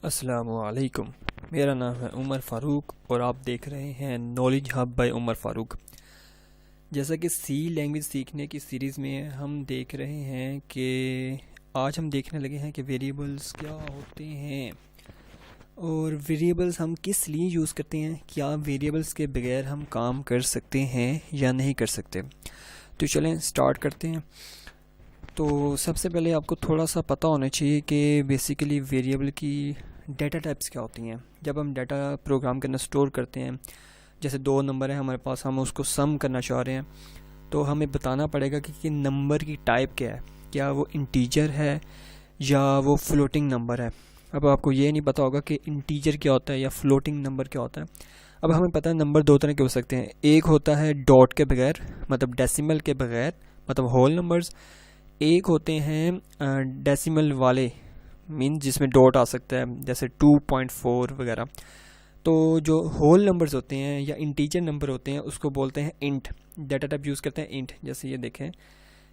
अस्सलामुअलैकुम। मेरा नाम है उमर फ़ारूक और आप देख रहे हैं knowledge hub by Umar Farooq. जैसा कि सी लैंग्वेज सीखने की सीरीज़ में हम देख रहे हैं कि आज हम देखने लगे हैं कि वेरिएबल्स क्या होते हैं और वेरिएबल्स हम किस लिए यूज़ करते हैं, क्या वेरिएबल्स के बगैर हम काम कर सकते हैं या नहीं कर सकते। तो चलें स्टार्ट करते हैं। तो सबसे पहले आपको थोड़ा सा पता होना चाहिए कि बेसिकली वेरिएबल की डेटा टाइप्स क्या होती हैं। जब हम डाटा प्रोग्राम के अंदर स्टोर करते हैं, जैसे दो नंबर है हमारे पास, हम उसको सम करना चाह रहे हैं, तो हमें बताना पड़ेगा कि नंबर की टाइप क्या है, क्या वो इंटीजर है या वो फ्लोटिंग नंबर है। अब आपको ये नहीं पता होगा कि इंटीजर क्या होता है या फ्लोटिंग नंबर क्या होता है। अब हमें पता है नंबर दो तरह के हो सकते हैं। एक होता है डॉट के बगैर, मतलब डेसिमल के बगैर, मतलब होल नंबर्स। एक होते हैं डेसिमल वाले, मीन जिसमें डॉट आ सकता है, जैसे 2.4 वगैरह। तो जो होल नंबर्स होते हैं या इंटीजर नंबर होते हैं उसको बोलते हैं इंट। डाटा टाइप यूज़ करते हैं इंट। जैसे ये देखें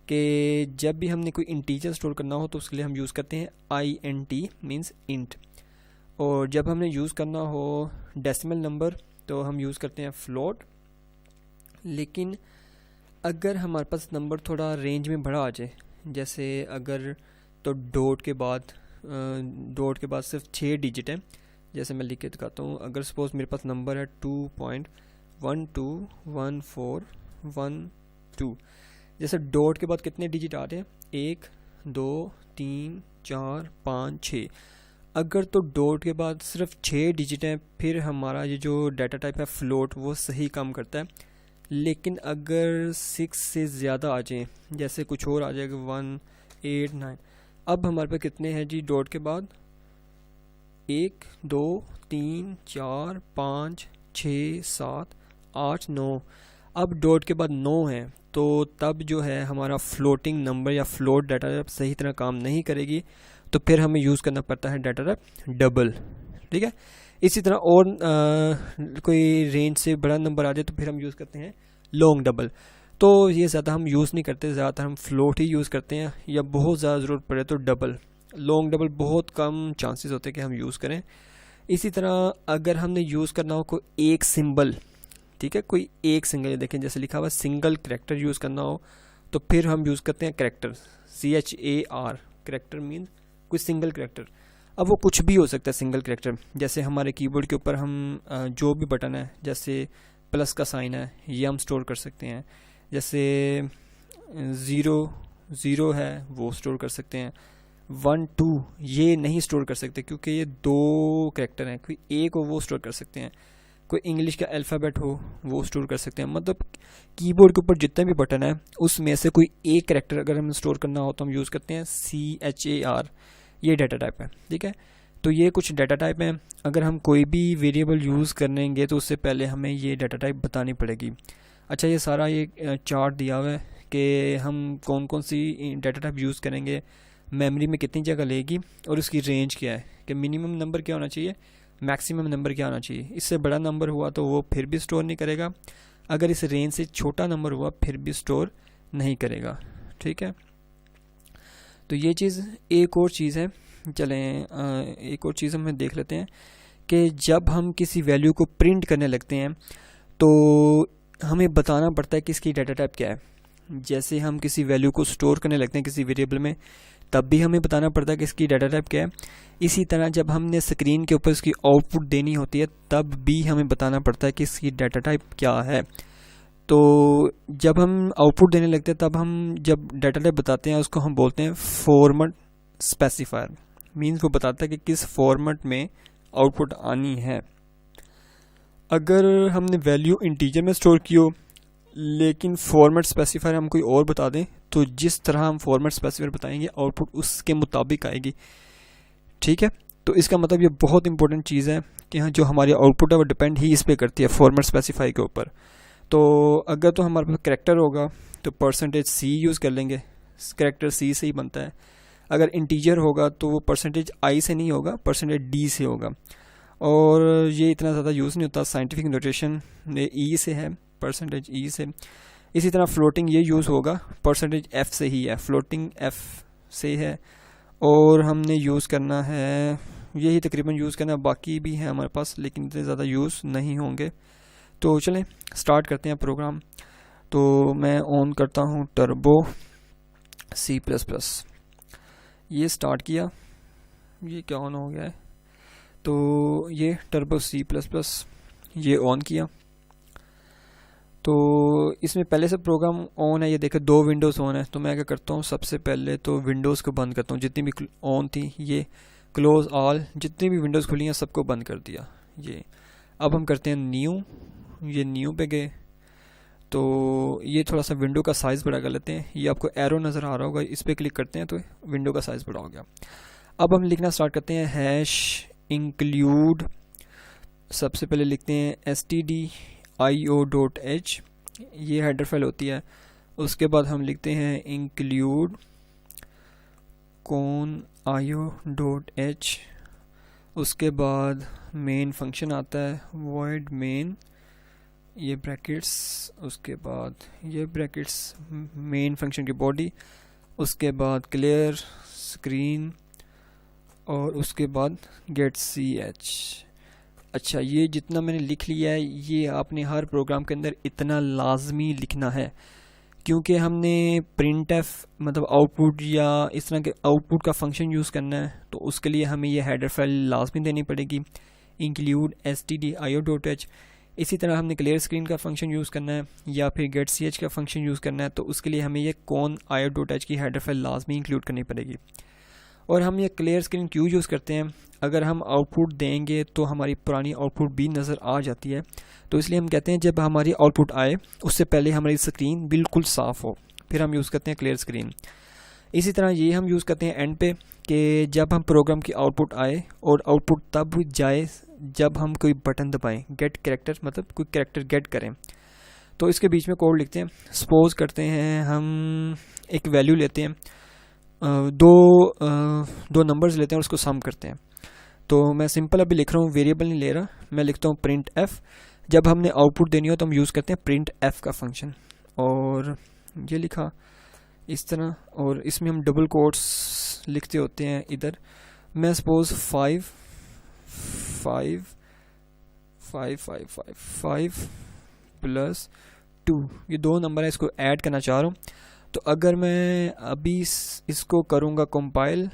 कि जब भी हमने कोई इंटीजर स्टोर करना हो तो उसके लिए हम यूज़ करते हैं INT, मीन्स इंट। और जब हमने यूज़ करना हो डेसिमल नंबर तो हम यूज़ करते हैं फ्लोट। लेकिन अगर हमारे पास नंबर थोड़ा रेंज में बड़ा आ जाए, जैसे अगर तो डॉट के बाद सिर्फ 6 डिजिट है, जैसे मैं लिख के दिखाता हूँ। अगर सपोज मेरे पास नंबर है 2.121412, जैसे डॉट के बाद कितने डिजिट आ रहे हैं, 1 2 3 4 5 6। अगर तो डॉट के बाद सिर्फ 6 डिजिट हैं, फिर हमारा ये जो डाटा टाइप है फ्लोट वो सही काम करता है। लेकिन अगर 6 से ज़्यादा आ जाए, जैसे कुछ और आ जाएगा 1 8 9, अब हमारे पास कितने हैं जी डॉट के बाद, 1 2 3 4 5 6 7 8 9। अब डॉट के बाद 9 है, तो तब जो है हमारा फ्लोटिंग नंबर या फ्लोट डाटा टाइप सही तरह काम नहीं करेगी, तो फिर हमें यूज़ करना पड़ता है डाटा टाइप डबल। ठीक है। इसी तरह और कोई रेंज से बड़ा नंबर आ जाए तो फिर हम यूज़ करते हैं लॉन्ग डबल। तो ये ज़्यादा हम यूज़ नहीं करते, ज़्यादातर हम फ्लोट ही यूज़ करते हैं, या बहुत ज़्यादा ज़रूरत पड़े तो डबल। लॉन्ग डबल बहुत कम चांसेस होते हैं कि हम यूज़ करें। इसी तरह अगर हमने यूज़ करना हो कोई एक सिंबल, ठीक है, कोई एक सिंगल, देखें जैसे लिखा हुआ सिंगल करेक्टर यूज़ करना हो तो फिर हम यूज़ करते हैं करेक्टर, CHAR। करेक्टर मीन कोई सिंगल करेक्टर। अब वो कुछ भी हो सकता है सिंगल करेक्टर। जैसे हमारे कीबोर्ड के ऊपर हम जो भी बटन है, जैसे प्लस का साइन है, ये हम स्टोर कर सकते हैं। जैसे 0 है वो स्टोर कर सकते हैं। 1 2 ये नहीं स्टोर कर सकते क्योंकि ये दो करेक्टर हैं। कोई एक हो वो स्टोर कर सकते हैं, कोई इंग्लिश का अल्फ़ाबेट हो वो स्टोर कर सकते हैं। मतलब कीबोर्ड के ऊपर जितने भी बटन है उसमें से कोई एक करेक्टर अगर हमें स्टोर करना हो तो हम यूज़ करते हैं CHAR। ये डाटा टाइप है। ठीक है। तो ये कुछ डाटा टाइप हैं। अगर हम कोई भी वेरिएबल यूज़ करेंगे तो उससे पहले हमें ये डाटा टाइप बतानी पड़ेगी। अच्छा, ये सारा ये चार्ट दिया हुआ है कि हम कौन कौन सी डाटा टाइप यूज़ करेंगे, मेमोरी में कितनी जगह लेगी और उसकी रेंज क्या है, कि मिनिमम नंबर क्या होना चाहिए, मैक्सिमम नंबर क्या होना चाहिए। इससे बड़ा नंबर हुआ तो वो फिर भी स्टोर नहीं करेगा, अगर इस रेंज से छोटा नंबर हुआ फिर भी स्टोर नहीं करेगा। ठीक है। तो ये चीज़, एक और चीज़ है, चलें एक और चीज़ हम देख लेते हैं कि जब हम किसी वैल्यू को प्रिंट करने लगते हैं तो हमें बताना पड़ता है कि इसकी डाटा टाइप क्या है। जैसे हम किसी वैल्यू को स्टोर करने लगते हैं किसी वेरिएबल में, तब भी हमें बताना पड़ता है कि इसकी डाटा टाइप क्या है। इसी तरह जब हमने स्क्रीन के ऊपर इसकी आउटपुट देनी होती है तब भी हमें बताना पड़ता है कि इसकी डाटा टाइप क्या है। तो जब हम आउटपुट देने लगते हैं तब हम जब डाटा टाइप बताते हैं उसको हम बोलते हैं फॉर्मेट स्पेसिफायर। मीन्स वो बताता है कि किस फॉर्मेट में आउटपुट आनी है। अगर हमने वैल्यू इंटीजर में स्टोर की हो लेकिन फॉर्मेट स्पेसिफायर हम कोई और बता दें, तो जिस तरह हम फॉर्मेट स्पेसिफायर बताएंगे आउटपुट उसके मुताबिक आएगी। ठीक है। तो इसका मतलब ये बहुत इंपॉर्टेंट चीज़ है कि हाँ, जो हमारी आउटपुट है वो डिपेंड ही इस पर करती है, फॉर्मेट स्पेसिफाई के ऊपर। तो अगर तो हमारे पास करेक्टर होगा तो %C यूज़ कर लेंगे, करेक्टर C से ही बनता है। अगर इंटीजर होगा तो वो %I से नहीं होगा, %D से होगा। और ये इतना ज़्यादा यूज़ नहीं होता, साइंटिफिक नोटेशन E से है, %E से। इसी तरह फ्लोटिंग ये यूज़ होगा, %F से ही है, फ्लोटिंग F से है। और हमने यूज़ करना है यही तकरीबन यूज़ करना, बाकी भी हैं हमारे पास लेकिन इतने ज़्यादा यूज़ नहीं होंगे। तो चलें स्टार्ट करते हैं प्रोग्राम। तो मैं ऑन करता हूँ टर्बो C++, ये स्टार्ट किया, ये क्या ऑन हो गया है, तो ये टर्बो C++ ये ऑन किया। तो इसमें पहले से प्रोग्राम ऑन है, ये देखें 2 विंडोज़ ऑन है। तो मैं क्या करता हूँ, सबसे पहले तो विंडोज़ को बंद करता हूँ, जितनी भी ऑन थी ये क्लोज ऑल, जितनी भी विंडोज़ खुली हैं सबको बंद कर दिया। ये अब हम करते हैं न्यू, ये न्यू पे गए तो ये थोड़ा सा विंडो का साइज़ बड़ा कर लेते हैं। ये आपको एरो नज़र आ रहा होगा, इस पर क्लिक करते हैं तो विंडो का साइज़ बड़ा हो गया। अब हम लिखना स्टार्ट करते हैं हैश इंक्लूड, सबसे पहले लिखते हैं stdio.h, ये हेडर फाइल होती है। उसके बाद हम लिखते हैं इंक्लूड .io.h, उसके बाद मेन फंक्शन आता है void main, ये ब्रैकेट्स, उसके बाद ये ब्रैकेट्स मेन फंक्शन की बॉडी, उसके बाद क्लियर स्क्रीन और उसके बाद गेट ch। अच्छा, ये जितना मैंने लिख लिया है ये आपने हर प्रोग्राम के अंदर इतना लाजमी लिखना है, क्योंकि हमने printf मतलब आउटपुट या इस तरह के आउटपुट का फंक्शन यूज़ करना है। तो उसके लिए हमें ये हेडर फाइल लाजमी देनी पड़ेगी, इंक्लूड stdio.h। इसी तरह हमने क्लियर स्क्रीन का फंक्शन यूज़ करना है या फिर गेट ch का फंक्शन यूज़ करना है, तो उसके लिए हमें ये .io.h की हेडर फाइल लाजमी इंक्लूड करनी पड़ेगी। और हम ये क्लियर स्क्रीन क्यों यूज़ करते हैं, अगर हम आउटपुट देंगे तो हमारी पुरानी आउटपुट भी नज़र आ जाती है। तो इसलिए हम कहते हैं जब हमारी आउटपुट आए उससे पहले हमारी स्क्रीन बिल्कुल साफ़ हो, फिर हम यूज़ करते हैं क्लियर स्क्रीन। इसी तरह ये हम यूज़ करते हैं एंड पे, कि जब हम प्रोग्राम की आउटपुट आए, और आउटपुट तब जाए जब हम कोई बटन दबाएं, गेट कैरेक्टर मतलब कोई कैरेक्टर गेट करें। तो इसके बीच में कोड लिखते हैं, सपोज करते हैं हम एक वैल्यू लेते हैं, दो नंबर्स लेते हैं और उसको सम करते हैं। तो मैं सिंपल अभी लिख रहा हूँ, वेरिएबल नहीं ले रहा, मैं लिखता हूँ printf। जब हमने आउटपुट देनी हो तो हम यूज़ करते हैं printf का फंक्शन, और ये लिखा इस तरह, और इसमें हम डबल कोट्स लिखते होते हैं। इधर मैं सपोज 5 प्लस 2, ये 2 नंबर है, इसको ऐड करना चाह रहा हूँ। तो अगर मैं अभी इसको करूँगा कंपाइल,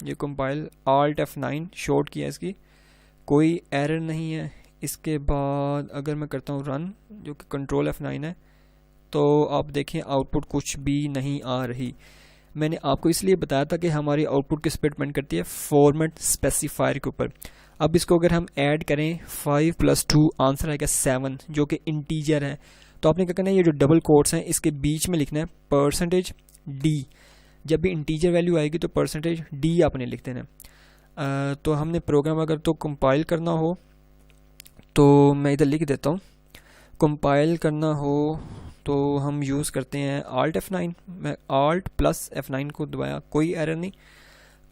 ये कंपाइल Alt F9 शॉर्ट किया इसकी, कोई एरर नहीं है। इसके बाद अगर मैं करता हूँ रन, जो कि कंट्रोल F9 है, तो आप देखें आउटपुट कुछ भी नहीं आ रही। मैंने आपको इसलिए बताया था कि हमारी आउटपुट किस पे डिपेंड करती है, फॉर्मेट स्पेसिफायर के ऊपर। अब इसको अगर हम ऐड करें 5 + 2 आंसर आएगा 7, जो कि इंटीजर है। तो आपने क्या करना है, ये जो डबल कोट्स हैं इसके बीच में लिखना है %d। जब भी इंटीजर वैल्यू आएगी तो %d आपने लिख देना है। तो हमने प्रोग्राम अगर तो कंपाइल करना हो तो मैं इधर लिख देता हूँ, कंपाइल करना हो तो हम यूज़ करते हैं Alt F9। मैं Alt + F9 को दबाया, कोई एरर नहीं,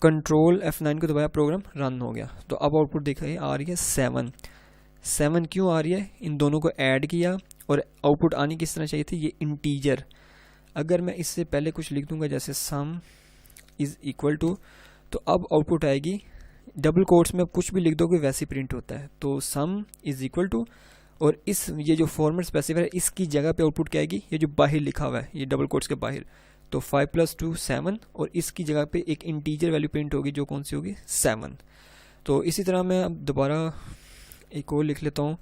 कंट्रोल F9 को दबाया, प्रोग्राम रन हो गया। तो अब आउटपुट देखिए आ रही है 7 क्यों आ रही है, इन दोनों को ऐड किया और आउटपुट आनी किस तरह चाहिए थी, ये इंटीजर। अगर मैं इससे पहले कुछ लिख दूंगा जैसे सम इज़ इक्वल टू, तो अब आउटपुट आएगी, डबल कोट्स में अब कुछ भी लिख दोगे वैसे प्रिंट होता है। तो सम इज़ इक्वल टू, और इस ये जो फॉर्मेट स्पेसिफायर है इसकी जगह पे आउटपुट क्या आएगी, ये जो बाहर लिखा हुआ है ये डबल कोट्स के बाहर, तो 5 + 2 7, और इसकी जगह पे एक इंटीजर वैल्यू प्रिंट होगी जो कौन सी होगी 7। तो इसी तरह मैं अब दोबारा एक और लिख लेता हूँ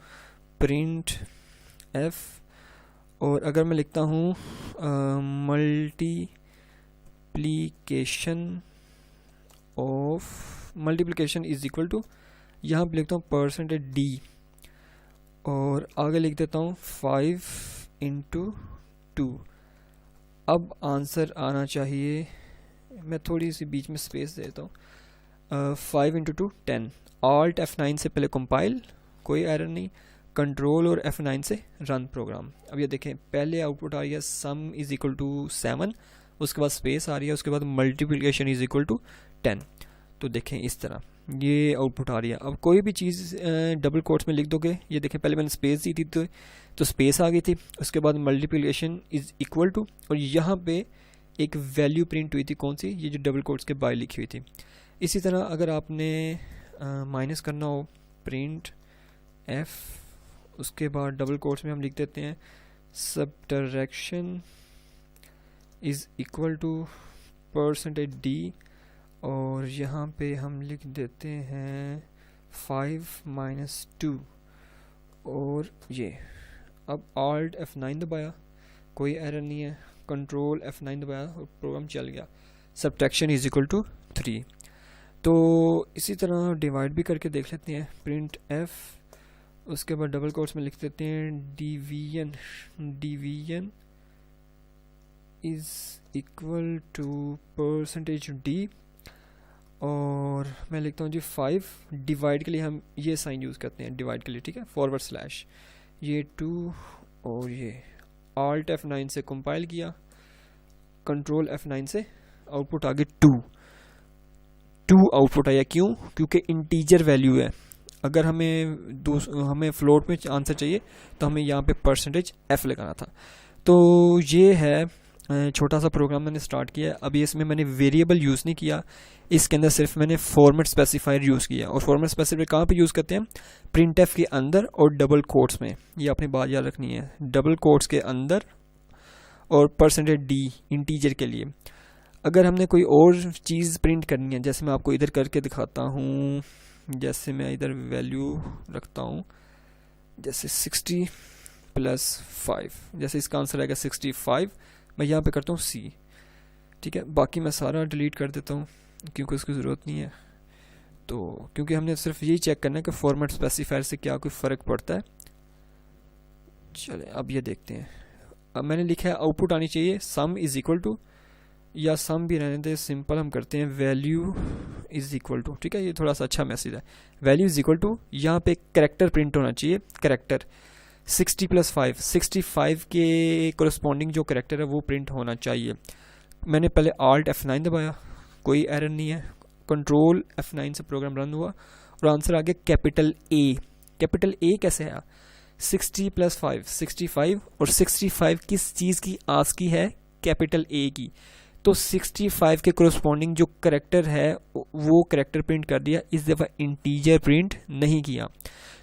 printf, और अगर मैं लिखता हूँ मल्टीप्लिकेशन इज इक्वल टू, यहाँ पे लिखता हूँ %d, और आगे लिख देता हूँ 5 × 2। अब आंसर आना चाहिए, मैं थोड़ी सी बीच में स्पेस देता हूँ, 5 × 2 10। Alt F9 से पहले कंपाइल, कोई एरर नहीं, कंट्रोल और F9 से रन प्रोग्राम। अब ये देखें पहले आउटपुट आ रही है सम इज़ इक्वल टू 7, उसके बाद स्पेस आ रही है, उसके बाद मल्टीप्लिकेशन इज़ इक्वल टू 10। तो देखें इस तरह ये आउटपुट आ रही है। अब कोई भी चीज़ डबल कोट्स में लिख दोगे, ये देखें पहले मैंने स्पेस दी थी तो स्पेस आ गई थी, उसके बाद मल्टीप्लिकेशन इज़ इक्वल टू, और यहाँ पे एक वैल्यू प्रिंट हुई थी, कौन सी, ये जो डबल कोट्स के बाहर लिखी हुई थी। इसी तरह अगर आपने माइनस करना हो, प्रिंट एफ, उसके बाद डबल कोट्स में हम लिख देते हैं subtraction is equal to percentage D, और यहाँ पे हम लिख देते हैं 5 माइनस 2, और ये अब Alt F9 दबाया, कोई एरर नहीं है, कंट्रोल F9 दबाया और प्रोग्राम चल गया। Subtraction is equal to 3। तो इसी तरह डिवाइड भी करके देख लेते हैं, प्रिंट एफ, उसके बाद डबल कोट्स में लिख देते हैं division is equal to percentage D, और मैं लिखता हूँ जी 5। डिवाइड के लिए हम ये साइन यूज़ करते हैं डिवाइड के लिए, ठीक है, फॉरवर्ड स्लैश, ये 2 और ये Alt F9 से कंपाइल किया, कंट्रोल F9 से आउटपुट आ गई 2 आउटपुट आया। क्यों? क्योंकि इंटीजर वैल्यू है। अगर हमें फ्लोट में आंसर चाहिए तो हमें यहाँ पे परसेंटेज f लगाना था। तो ये है छोटा सा प्रोग्राम मैंने स्टार्ट किया। अभी इसमें मैंने वेरिएबल यूज़ नहीं किया, इसके अंदर सिर्फ मैंने फॉर्मेट स्पेसिफायर यूज़ किया। और फॉर्मेट स्पेसिफायर कहाँ पे यूज़ करते हैं? प्रिंटफ के अंदर और डबल कोट्स में। ये आपने बात याद रखनी है, डबल कोट्स के अंदर और परसेंटेज डी इंटीजर के लिए। अगर हमने कोई और चीज़ प्रिंट करनी है, जैसे मैं आपको इधर करके दिखाता हूँ, जैसे मैं इधर वैल्यू रखता हूँ, जैसे 60 + 5, जैसे इसका आंसर आएगा 65, मैं यहाँ पे करता हूँ C, ठीक है। बाकी मैं सारा डिलीट कर देता हूँ क्योंकि उसकी ज़रूरत नहीं है। तो क्योंकि हमने सिर्फ यही चेक करना है कि फॉर्मेट स्पेसिफायर से क्या कोई फ़र्क पड़ता है। चले अब ये देखते हैं। अब मैंने लिखा है आउटपुट आनी चाहिए सम इज़ इक्वल टू, या सम भी रहने दे, सिंपल हम करते हैं वैल्यू इज़ इक्वल टू, ठीक है। ये थोड़ा सा अच्छा मैसेज है, वैल्यू इज़ इक्वल टू, यहाँ पे कैरेक्टर प्रिंट होना चाहिए, कैरेक्टर 60 + 5, 65 के कोरस्पॉन्डिंग जो कैरेक्टर है वो प्रिंट होना चाहिए। मैंने पहले Alt F9 दबाया, कोई एरर नहीं है, कंट्रोल F9 से प्रोग्राम रन हुआ और आंसर आ गया कैपिटल A। कैपिटल A कैसे है? 60 + 5, 65, और 65 किस चीज़ की आस्की है? कैपिटल A की। तो 65 के कोरस्पॉन्डिंग जो कैरेक्टर है वो कैरेक्टर प्रिंट कर दिया, इस दफ़ा इंटीजर प्रिंट नहीं किया।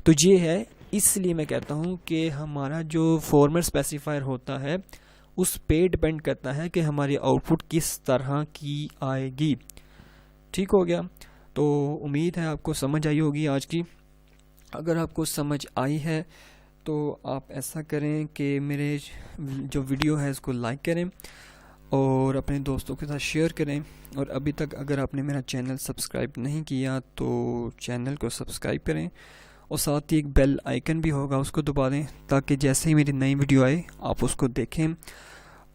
तो ये है, इसलिए मैं कहता हूँ कि हमारा जो फॉर्मेट स्पेसिफायर होता है उस पे डिपेंड करता है कि हमारी आउटपुट किस तरह की आएगी। ठीक हो गया? तो उम्मीद है आपको समझ आई होगी आज की। अगर आपको समझ आई है तो आप ऐसा करें कि मेरे जो वीडियो है इसको लाइक करें और अपने दोस्तों के साथ शेयर करें। और अभी तक अगर आपने मेरा चैनल सब्सक्राइब नहीं किया तो चैनल को सब्सक्राइब करें, और साथ ही एक बेल आइकन भी होगा उसको दबा दें, ताकि जैसे ही मेरी नई वीडियो आए आप उसको देखें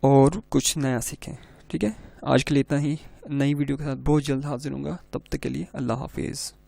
और कुछ नया सीखें। ठीक है, आज के लिए इतना ही। नई वीडियो के साथ बहुत जल्द हाजिर होऊंगा, तब तक के लिए अल्लाह हाफिज़।